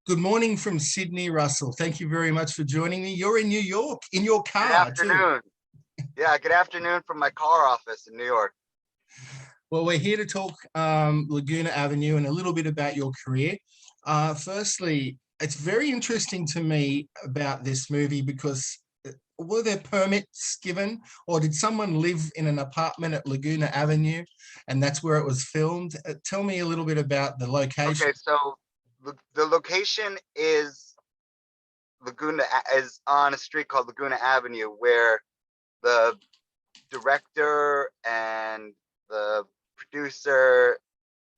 Good morning from Sydney, Russell. Thank you very much for joining me. You're in New York, in your Good car too. afternoon. Yeah, good afternoon from my car office in New York. Well, we're here to talk Laguna Avenue and a little bit about your career. Firstly, it's very interesting to me about this movie because were there permits given, or did someone live in an apartment at Laguna Avenue and that's where it was filmed? Tell me a little bit about the location. Okay, so the location is is on a street called Laguna Avenue, where the director and the producer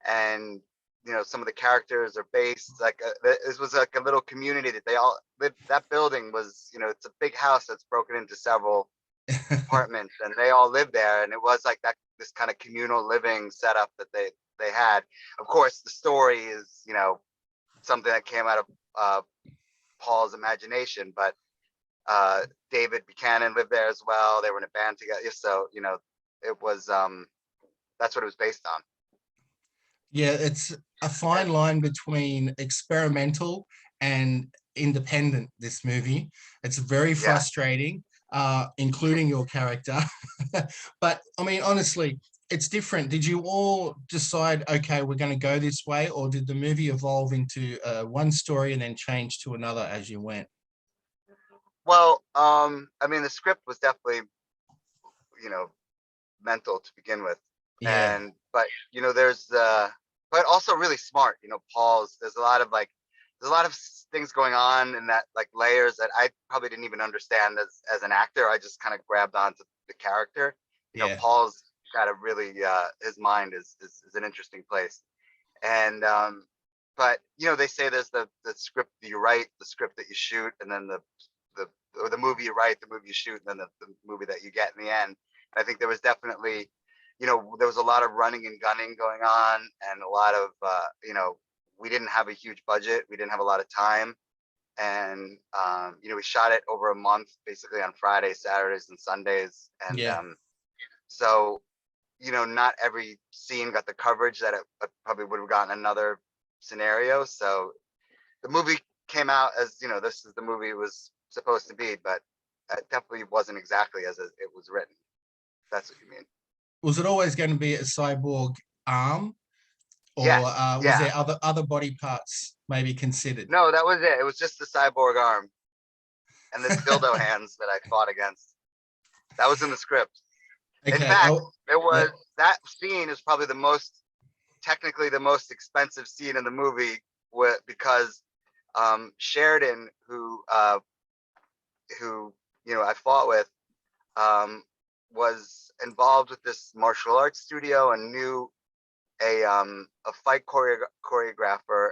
and some of the characters are based. This was like a little community that they all lived. That building was, it's a big house that's broken into several apartments, and they all lived there, and it was like that, this kind of communal living setup that they had. Of course, the story is, something that came out of Paul's imagination, but David Buchanan lived there as well. They were in a band together, so it was that's what it was based on. Yeah, it's a fine line between experimental and independent, this movie. It's very Yeah. frustrating, including your character. But I mean, honestly, it's different. Did you all decide, okay, we're going to go this way, or did the movie evolve into one story and then change to another as you went? Well, I mean, the script was definitely, you know, mental to begin with, Yeah, but there's but also really smart. Paul's, there's a lot of things going on in that, like layers that I probably didn't even understand as an actor. I just kind of grabbed onto the character. yeah, Paul's got a really his mind is an interesting place. And but they say there's the script that you write, the script that you shoot, and then the or the movie you write, the movie you shoot, and then the movie that you get in the end. And I think there was definitely, there was a lot of running and gunning going on, and a lot of we didn't have a huge budget, we didn't have a lot of time, and we shot it over a month, basically on Fridays, Saturdays, and Sundays, and yeah. so not every scene got the coverage that it probably would have gotten in another scenario. So the movie came out as, this is the movie it was supposed to be, but it definitely wasn't exactly as it was written. That's what you mean. Was it always going to be a cyborg arm, or Yes. was Yeah. there other body parts maybe considered? No, that was it. It was just the cyborg arm and the dildo hands that I fought against. That was in the script. In Okay. fact, Oh, there yeah. was, that scene is probably technically the most expensive scene in the movie, because Sheridan, who I fought with, was involved with this martial arts studio and knew a fight choreographer,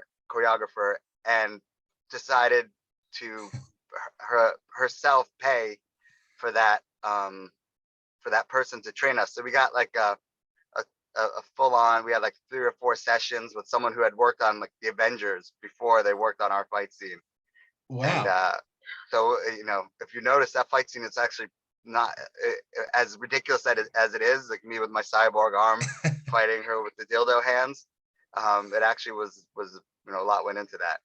and decided to herself pay for that person to train us. So we got like a full on. We had like 3 or 4 sessions with someone who had worked on like the Avengers before they worked on our fight scene. And Wow. so if you notice that fight scene, it's actually not as ridiculous as it is, like me with my cyborg arm fighting her with the dildo hands. It actually was a lot went into that.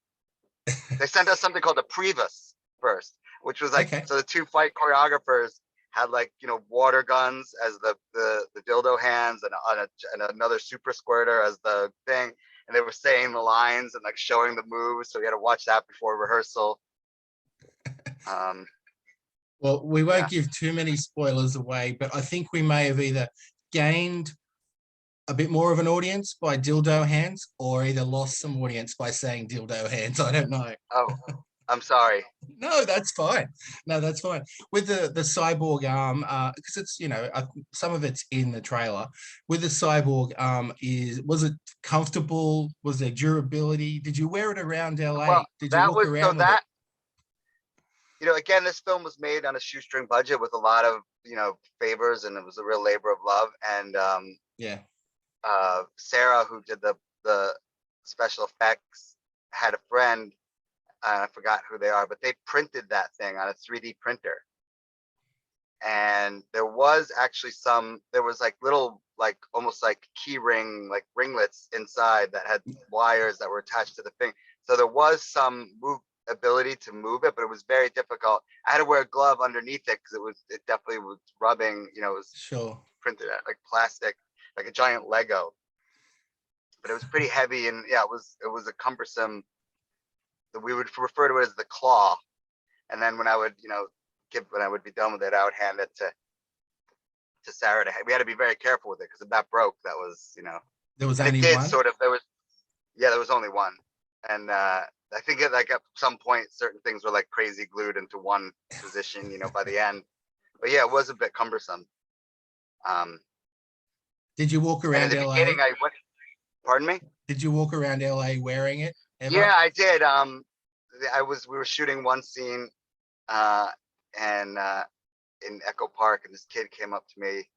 They sent us something called a Prievus first, which was like, Okay. so the 2 fight choreographers had like water guns as the dildo hands, and another super squirter as the thing, and they were saying the lines and like showing the moves, so we had to watch that before rehearsal. um Well, we won't yeah. give too many spoilers away, but I think we may have either gained a bit more of an audience by dildo hands, or either lost some audience by saying dildo hands. I don't know. Oh, I'm sorry. No, that's fine. No, that's fine. With the cyborg arm, because it's some of it's in the trailer. With the cyborg arm, was it comfortable? Was there durability? Did you wear it around LA? Well, Did you that walk was so around with it? that again, this film was made on a shoestring budget with a lot of favors, and it was a real labor of love. And Yeah. Sarah, who did the special effects, had a friend, I forgot who they are, but they printed that thing on a 3D printer. And there was actually there was like little, like almost like key ring, like ringlets inside that had wires that were attached to the thing. So there was some ability to move it, but it was very difficult. I had to wear a glove underneath it because it definitely was rubbing, you know, it was Sure. printed out like plastic, like a giant Lego. But it was pretty heavy, and yeah, it was a cumbersome. We would refer to it as the claw. And then when I would, you know, when I would be done with it, I would hand it to Sarah. We had to be very careful with it because if that broke, that was, you know, There was and it only did one? sort of. There was only one, and I think like at some point, certain things were like crazy glued into one position, you know, by the end. But yeah, it was a bit cumbersome. Did you walk And in around the LA? beginning, I went. Pardon me? Did you walk around LA wearing it ever? Yeah, I did. We were shooting one scene, and in Echo Park, and this kid came up to me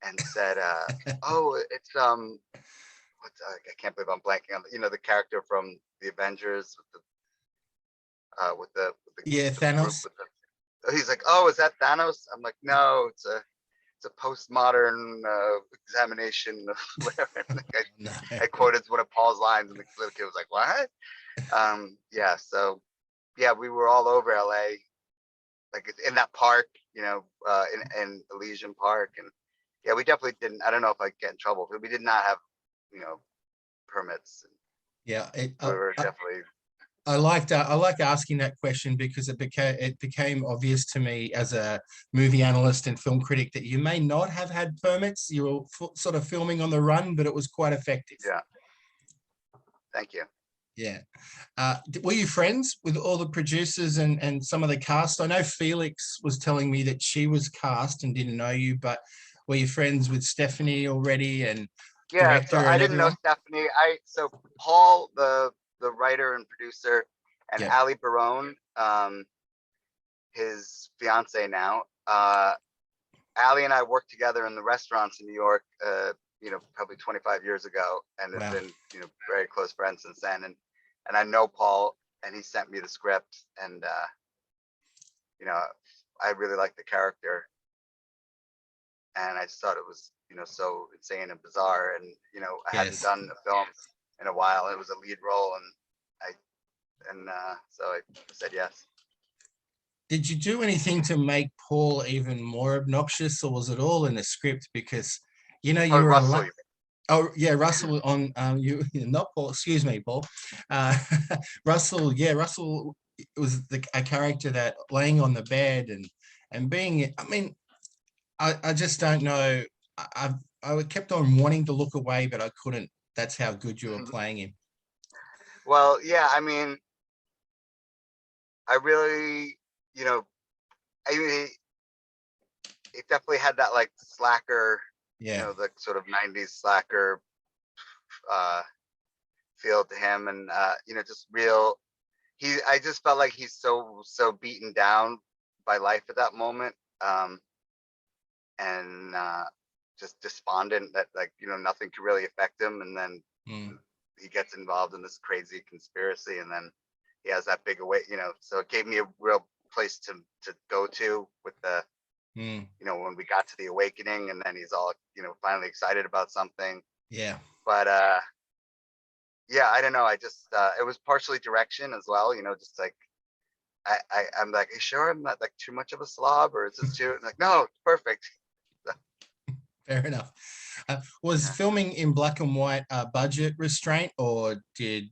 and said, "Oh, it's I can't believe I'm blanking on, you know, the character from the Avengers with the Yeah, the group Thanos. with the." He's like, "Oh, is that Thanos?" I'm like, "No, it's a postmodern examination of whatever." No. I quoted one of Paul's lines, and the little kid was like, "What?" Yeah, so yeah, we were all over LA, like in that park, you know, in Elysian Park, and yeah, we definitely didn't. I don't know if I'd get in trouble, but we did not have, you know, permits. Yeah, We were definitely. I liked asking that question because it became obvious to me as a movie analyst and film critic that you may not have had permits. You were sort of filming on the run, but it was quite effective. Yeah. Thank you. Yeah. Were you friends with all the producers and some of the cast? I know Felix was telling me that she was cast and didn't know you, but were you friends with Stephanie already and Yeah, director so I and didn't know everyone? Stephanie. So Paul, the writer and producer, and Yeah. Ali Barone, his fiance now. Ali and I worked together in the restaurants in New York, you know, probably 25 years ago, and have Wow. been, you know, very close friends since then. And I know Paul, and he sent me the script, and you know, I really liked the character, and I just thought it was, you know, so insane and bizarre, and you know, I hadn't Yes. done a film in a while. It was a lead role, and so I said yes. Did you do anything to make Paul even more obnoxious, or was it all in the script? Because you know you Oh, were on. Russell. Oh yeah, Russell on you not Paul. Excuse me, Paul. Russell. Yeah, Russell was a character that laying on the bed and being. I mean, I just don't know. I kept on wanting to look away, but I couldn't. That's how good you were playing him. Well, yeah, I mean, I really, you know, I mean, it definitely had that like slacker, you Yeah. know, the sort of 90s slacker uh feel to him, and you know, just real. I just felt like he's so beaten down by life at that moment, and just despondent that, like, you know, nothing could really affect him, and then Mm. he gets involved in this crazy conspiracy, and then he has that big away, you know, so it gave me a real place to go to with the, Mm. you know, when we got to the awakening, and then he's all, you know, finally excited about something. Yeah. But yeah, I don't know, I just it was partially direction as well, you know, just like I'm like, are you sure I'm not like too much of a slob, or is this too, like, no, it's perfect. Fair enough. Was Yeah. filming in black and white a budget restraint, or is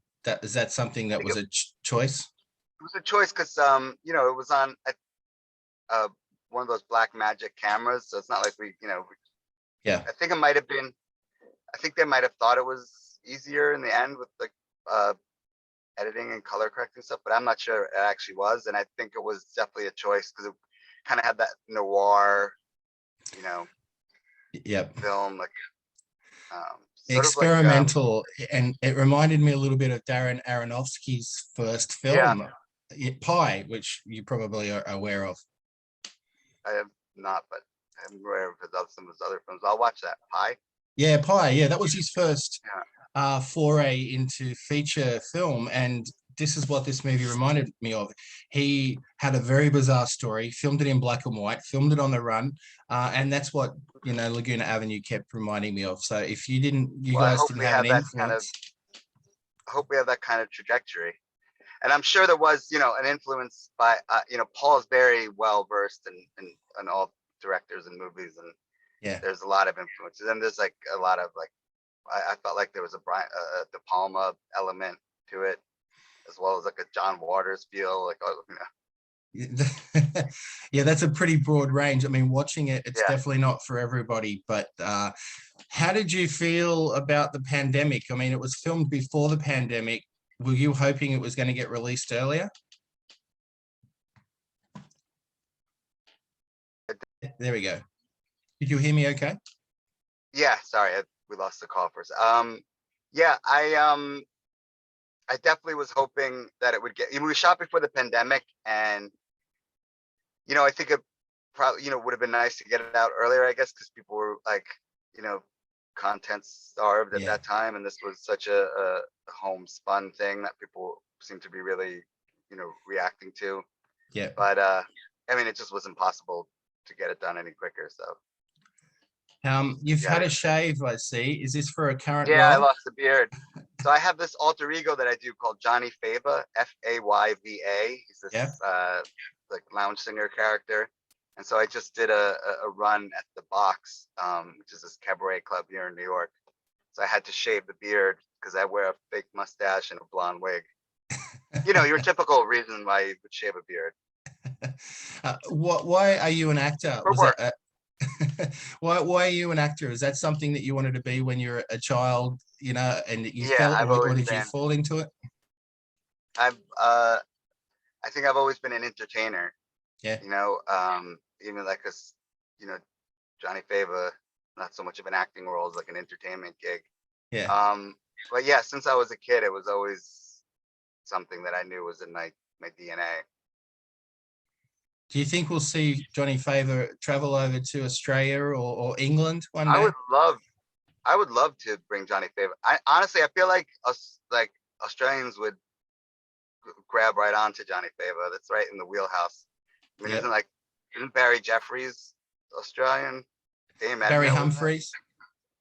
that something I that think was a choice? it was a choice because you know, it was on uh one of those black magic cameras, so it's not like we, you know, Yeah. I think it might have been, I think they might have thought it was easier in the end with like uh editing and color correcting stuff, but I'm not sure it actually was, and I think it was definitely a choice because it kind of had that noir, you know, Yep. film, like sort of like Experimental, and it reminded me a little bit of Darren Aronofsky's first yeah, film, Pie, which you probably are aware of. I have not, but I'm aware of some of his other films. I'll watch that. Pie. Yeah, Pie. Yeah, that was his first Yeah. foray into feature film, and this is what this movie reminded me of. He had a very bizarre story, filmed it in black and white, filmed it on the run, and that's what, you know, Laguna Avenue kept reminding me of. So if you Well, I guys hope didn't we have an have that kind of. influence. hope we have that kind of trajectory. And I'm sure there was, you know, an influence by, you know, Paul's very well versed in all directors and movies, and Yeah. there's a lot of influences. And there's like a lot of like, I felt like there was a Brian De Palma element to it, as well as like a John Waters feel, like, oh, you know. Yeah, that's a pretty broad range. I mean, watching it, it's Yeah. definitely not for everybody. But how did you feel about the pandemic? I mean, it was filmed before the pandemic. Were you hoping it was going to get released earlier? There we go. Did you hear me okay? Yeah, sorry, we lost the call for a second. Yeah, I definitely was hoping that it would get. We shot before the pandemic, and you know, I think it probably, you know, would have been nice to get it out earlier, I guess, because people were like, you know, content starved at Yeah. that time, and this was such a homespun thing that people seem to be really, you know, reacting to. Yeah. But I mean, it just was impossible to get it done any quicker. So You've yeah, had a shave, I see. Is this for a current yeah, I role? lost the beard. So I have this alter ego that I do called Johnny Fava, Fayva. He's Yeah. this like lounge singer character. And so I just did a run at the Box, which is this cabaret club here in New York. So I had to shave the beard because I wear a fake mustache and a blonde wig. You know, your typical reason why you would shave a beard. Why are you an actor? For Was work. that why are you an actor? Is that something that you wanted to be when you're a child, you know, and you Yeah, felt, I've or always did you been. fall into it? I've I think I've always been an entertainer. Yeah. You know, even like you know, Johnny Fava, not so much of an acting role as like an entertainment gig. Yeah. But yeah, since I was a kid, it was always something that I knew was in my DNA. Do you think we'll see Johnny Favour travel over to Australia or England one I day? would love, I would love to bring Johnny Fava. I honestly, I feel like us, like Australians would grab right onto Johnny Fava. That's right in the wheelhouse. I mean, Yeah. isn't Barry Jeffries Australian? Dame Barry Edna was Humphries.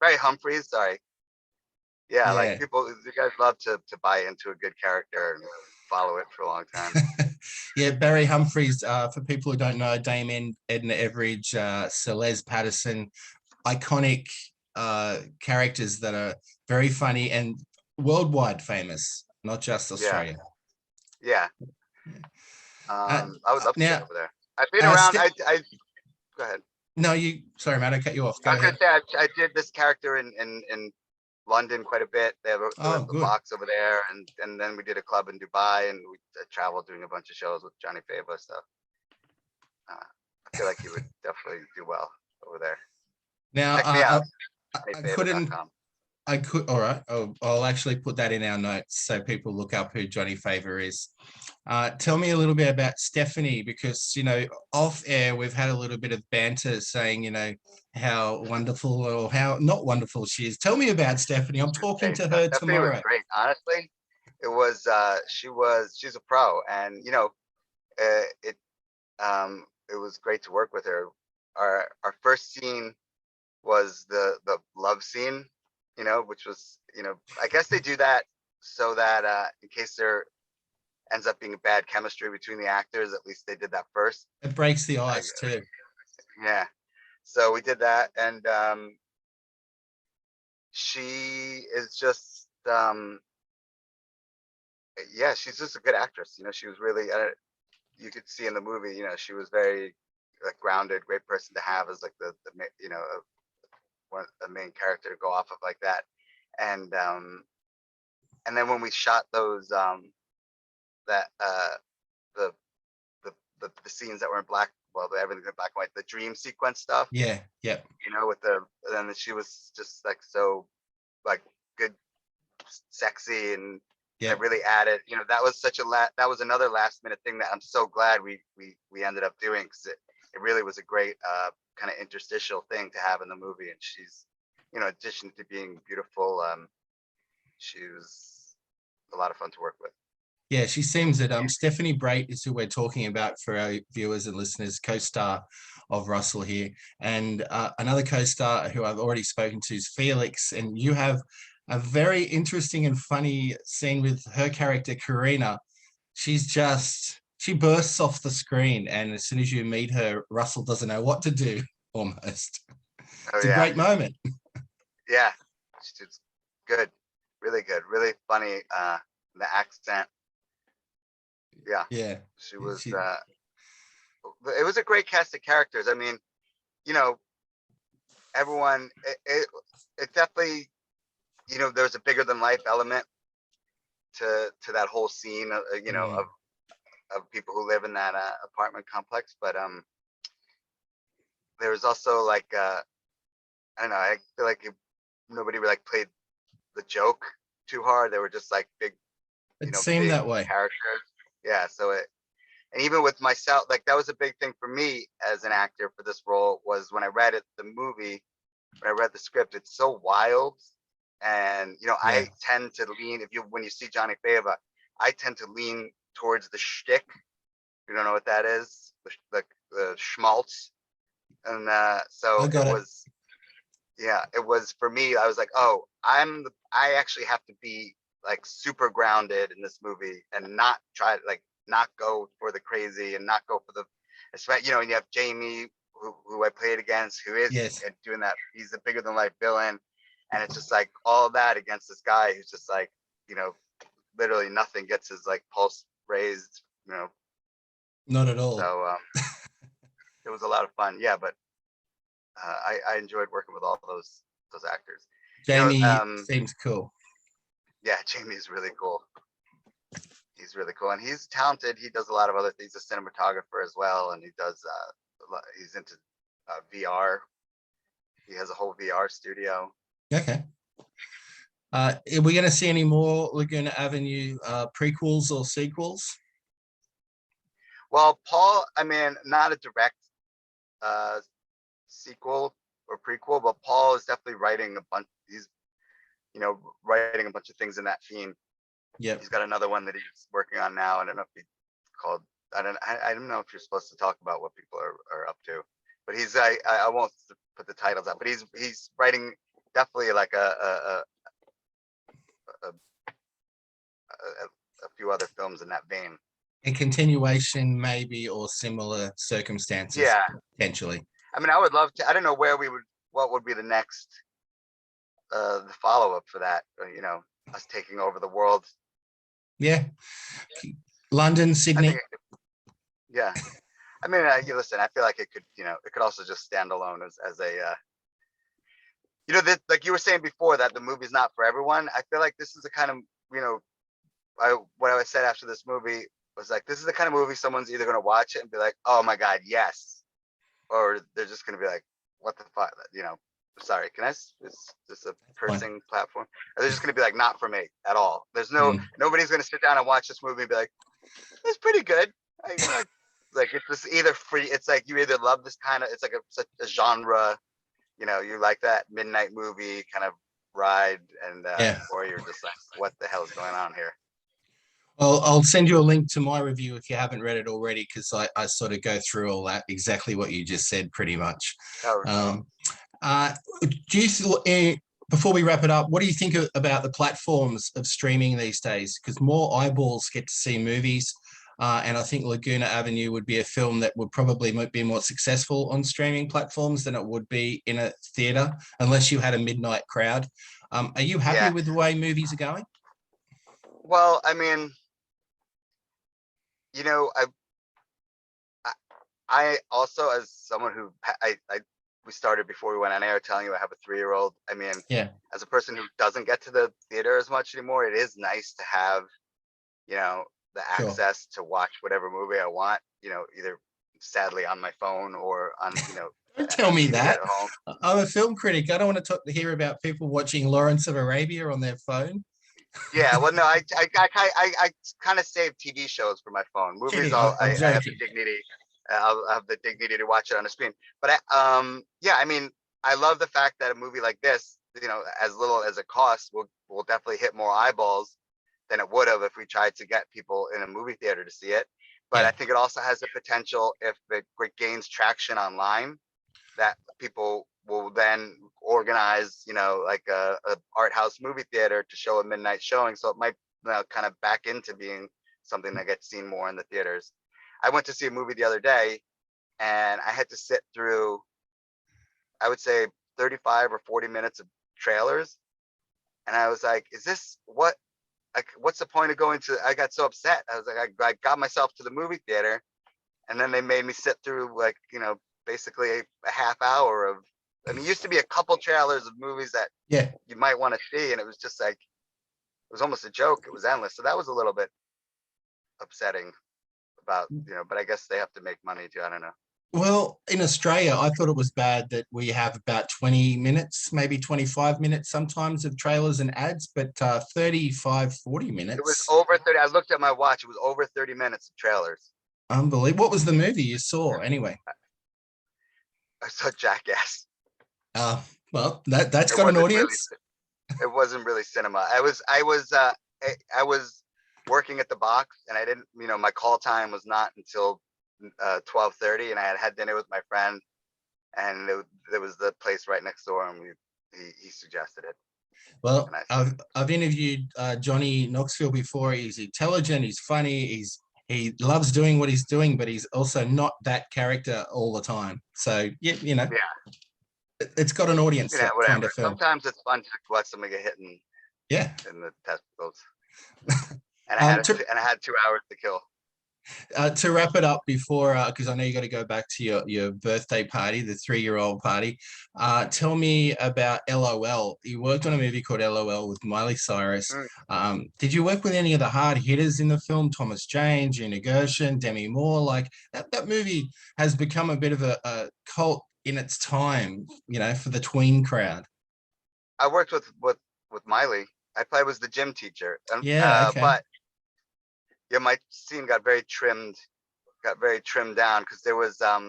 Barry Humphries. Sorry. Yeah, like Yeah. people, you guys love to buy into a good character and follow it for a long time. Yeah, Barry Humphries, for people who don't know, Dame Edna Everage, Celeste Patterson, iconic characters that are very funny and worldwide famous, not just Yeah, Australia. yeah. I would love to get Now, over there. I've been around. Ste- I go ahead. no, sorry, Matt, I cut you off. I Go was gonna ahead. say I did this character in London quite a bit. They have Oh, the good. Box over there, and then we did a club in Dubai, and we traveled doing a bunch of shows with Johnny Fava. So I feel like he would definitely do well over there. Now, Check me out, I couldn't, johnnyfava.com. all right. I'll actually put that in our notes so people look up who Johnny Favour is. Tell me a little bit about Stephanie, because, you know, off air, we've had a little bit of banter saying, you know, how wonderful or how not wonderful she is. Tell me about Stephanie. I'm talking to her Stephanie was tomorrow. great. Honestly, it was she's a pro, and you know, it it was great to work with her. Our first scene was the love scene, you know, which was, you know, I guess they do that so that in case there ends up being a bad chemistry between the actors, at least they did that first. It breaks the ice too. Yeah. So we did that, and she is just yeah, she's just a good actress. You know, she was really you could see in the movie, you know, she was very like grounded, great person to have as like the you know, one the main character to go off of like that. And then when we shot those that the the scenes that were in black, well, everything's in black and white, the dream sequence stuff, Yeah. Yep. you know, with the, then she was just like so like good, sexy, and it Yep. really added, you know, that was such a that was another last minute thing that I'm so glad we ended up doing, because it really was a great kind of interstitial thing to have in the movie. And she's, you know, in addition to being beautiful, she was a lot of fun to work with. Yeah, she seems it. Stephanie Brait is who we're talking about for our viewers and listeners, co-star of Russell here. And another co-star who I've already spoken to is Felix. And you have a very interesting and funny scene with her character, Karina. She bursts off the screen, and as soon as you meet her, Russell doesn't know what to do almost. Oh It's a yeah, great moment. yeah, she's good, really good, really funny. The accent, yeah, Yeah. she was. She, It was a great cast of characters. I mean, you know, everyone. It definitely, there was a bigger than life element to that whole scene. mm, Of people who live in that apartment complex, but there was also like I don't know. I feel like nobody like played the joke too hard. They were just like big, it seemed big that way. characters. Yeah. So and even with myself, like that was a big thing for me as an actor for this role was when I read when I read the script, it's so wild. And, Yeah. I tend to lean, when you see Johnny Fava, I tend to lean towards the shtick. You don't know what that is? The schmaltz. And I so got it. it was for me. I was like, oh, I actually have to be like super grounded in this movie and not try to like not go for the crazy and not go for the, and you have Jamie who I played against who is Yes. doing that. He's a bigger than life villain, and it's just like all that against this guy who's just like, literally nothing gets his like pulse raised. Not at all. So it was a lot of fun. Yeah, but I enjoyed working with all those actors. Jamie seems cool. Yeah, Jamie's really cool. He's really cool, and he's talented. He does a lot of other things. He's a cinematographer as well, and he does. He's into VR. He has a whole VR studio. Okay. Are we going to see any more Laguna Avenue prequels or sequels? Well, Paul, I mean, not a direct uh, sequel or prequel, but Paul is definitely writing a bunch. He's writing a bunch of things in that theme. Yep. He's got another one that he's working on now. I don't know if he called. I don't know if you're supposed to talk about what people are up to, but I won't put the titles out. But he's writing definitely like a few other films in that vein. A continuation, maybe, or similar circumstances, Yeah, potentially. I mean, I would love to. I don't know what would be the next, the follow up for that. Us taking over the world. Yeah. London, I think, Sydney. yeah. I mean, listen. I feel like it could also just stand alone as a, that like you were saying before that the movie's not for everyone. I feel like this is the kind of, what I said after this movie was like, this is the kind of movie someone's either gonna watch it and be like, oh my god, yes, or they're just gonna be like, what the fuck, sorry, is this a Fine. cursing platform? Or they're just gonna be like, not for me at all. There's Mm. nobody's gonna sit down and watch this movie and be like, it's pretty good. Like it's just either free. It's like you either love this kind of. It's like such a genre. You like that midnight movie kind of ride, and Yeah. or you're just like, what the hell is going on here? Well, I'll send you a link to my review if you haven't read it already, because I sort of go through all that, exactly what you just said, pretty much. Oh, Um, do you, before we wrap it up, what do you think about the platforms of streaming these days? Because more eyeballs get to see movies. And I think Laguna Avenue would be a film that would probably be more successful on streaming platforms than it would be in a theater, unless you had a midnight crowd. Are you happy yeah. with the way movies are going? Well, I mean, you know, I, I also, as someone who we started before we went on air telling you I have a 3-year-old. I mean, Yeah, as a person who doesn't get to the theater as much anymore, it is nice to have, the sure. access to watch whatever movie I want, either sadly on my phone or on, Don't tell a me TV at that. home. I'm a film critic. I don't want to hear about people watching Lawrence of Arabia on their phone. Yeah, well, no, I kind of save TV shows for my phone. Movies, Kidding. I'm I have the joking. dignity. I'll have the dignity to watch it on the screen. But yeah, I mean, I love the fact that a movie like this, as little as it costs, will definitely hit more eyeballs than it would have if we tried to get people in a movie theater to see it. But I Yeah, think it also has the potential, if it gains traction online, that people will then organize, like a art house movie theater to show a midnight showing. So it might kind of back into being something that gets seen more in the theaters. I went to see a movie the other day and I had to sit through, I would say 35 or 40 minutes of trailers. And I was like, is this what, like, what's the point of going to, I got so upset. I was like, I got myself to the movie theater and then they made me sit through like, basically a half hour of, I mean, it used to be a couple trailers of movies that Yeah. you might want to see. And it was just like, it was almost a joke. It was endless. So that was a little bit upsetting about, but I guess they have to make money too. I don't know. Well, in Australia, I thought it was bad that we have about 20 minutes, maybe 25 minutes sometimes of trailers and ads, but 35, 40 It was minutes. over 30. I looked at my watch. It was over 30 minutes of trailers. Unbelievable. What was the movie you saw anyway? I saw Jackass. Uh, well, that's It got an wasn't really, audience. it wasn't really cinema. I was working at the box and I didn't, my call time was not until 12:30 and I had had dinner with my friend and there was the place right next door and he suggested it. Well, And I've interviewed Johnny Knoxville before. He's intelligent, he's funny, he loves doing what he's doing, but he's also not that character all the time. So yeah, yeah, it's got an audience, that whatever. kind of film. Sometimes it's fun to watch somebody get hit in the testicles. And I had 2 hours to kill. To wrap it up before, because I know you got to go back to your birthday party, the 3-year-old party. Tell me about LOL. You worked on a movie called LOL with Miley Cyrus. Did you work with any of the hard hitters in the film? Thomas Jane, Gina Gershon, Demi Moore. Like that movie has become a bit of a cult in its time, for the tween crowd. I worked with Miley. I was the gym teacher. Yeah, okay. But yeah, my scene got very trimmed down because there was a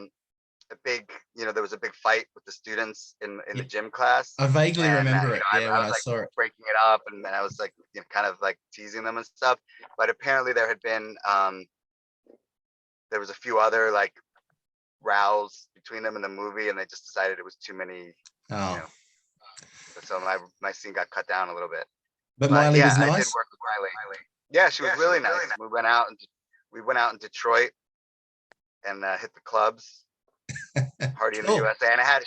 big, there was a big fight with the students in the gym class. I vaguely and, remember it. Yeah, I when was I like saw it. breaking it up, and I was like, kind of like teasing them and stuff. But apparently there had been there was a few other like rows between them in the movie, and they just decided it was too many. Oh, So my scene got cut down a little bit. but But Miley yeah, was I did nice. work with Miley. Yeah, she was really nice. We went out in Detroit and hit the clubs, party in the Cool. USA. And I had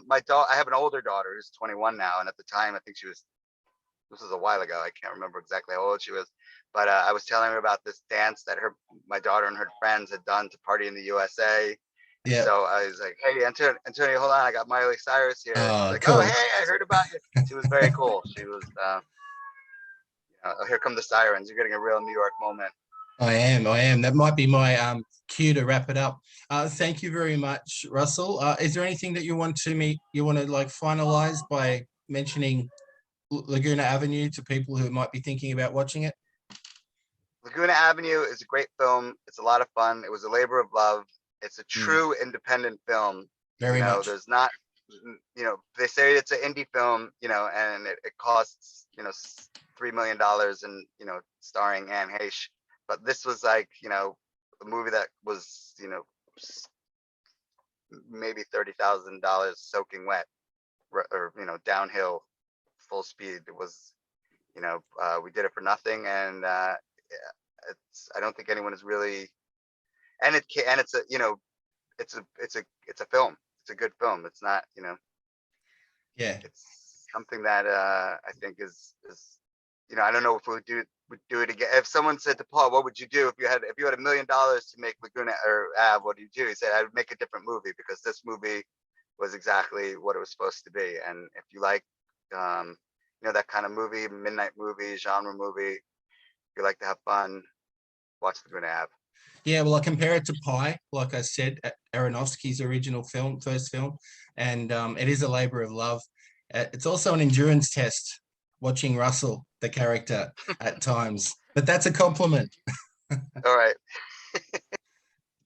my daughter. I have an older daughter who's 21 now, and at the time I think she was. This was a while ago. I can't remember exactly how old she was, but I was telling her about this dance that my daughter and her friends had done to party in the USA. Yeah. So I was like, "Hey, Antonio, hold on, I got Miley Cyrus here." She's like, Cool. "Oh, hey, I heard about you." She was very cool. She was, here come the sirens. You're getting a real New York moment. I am. That might be my cue to wrap it up. Thank you very much, Russell. Is there anything that you want to like finalize by mentioning Laguna Avenue to people who might be thinking about watching it? Laguna Avenue is a great film. It's a lot of fun. It was a labor of love. It's a true independent film. Very much. There's not, they say it's an indie film, and it costs, $3 million and, starring Anne Heche. But this was like, a movie that was, maybe $30,000 soaking wet or, downhill full speed. It was, we did it for nothing. And I don't think anyone is really, and it's a, it's a film. It's a good film. It's not, Yeah. It's something that I think is, I don't know if we would do it again. If someone said to Paul, what would you do if you had $1 million to make Laguna or Ave, what do you do? He said, I would make a different movie because this movie was exactly what it was supposed to be. And if you like, that kind of movie, midnight movie, genre movie, if you like to have fun, watch Laguna Ave. Yeah, well, I compare it to Pi, like I said, Aronofsky's original film, first film, and it is a labor of love. It's also an endurance test, watching Russell, the character, at times, but that's a compliment. All right.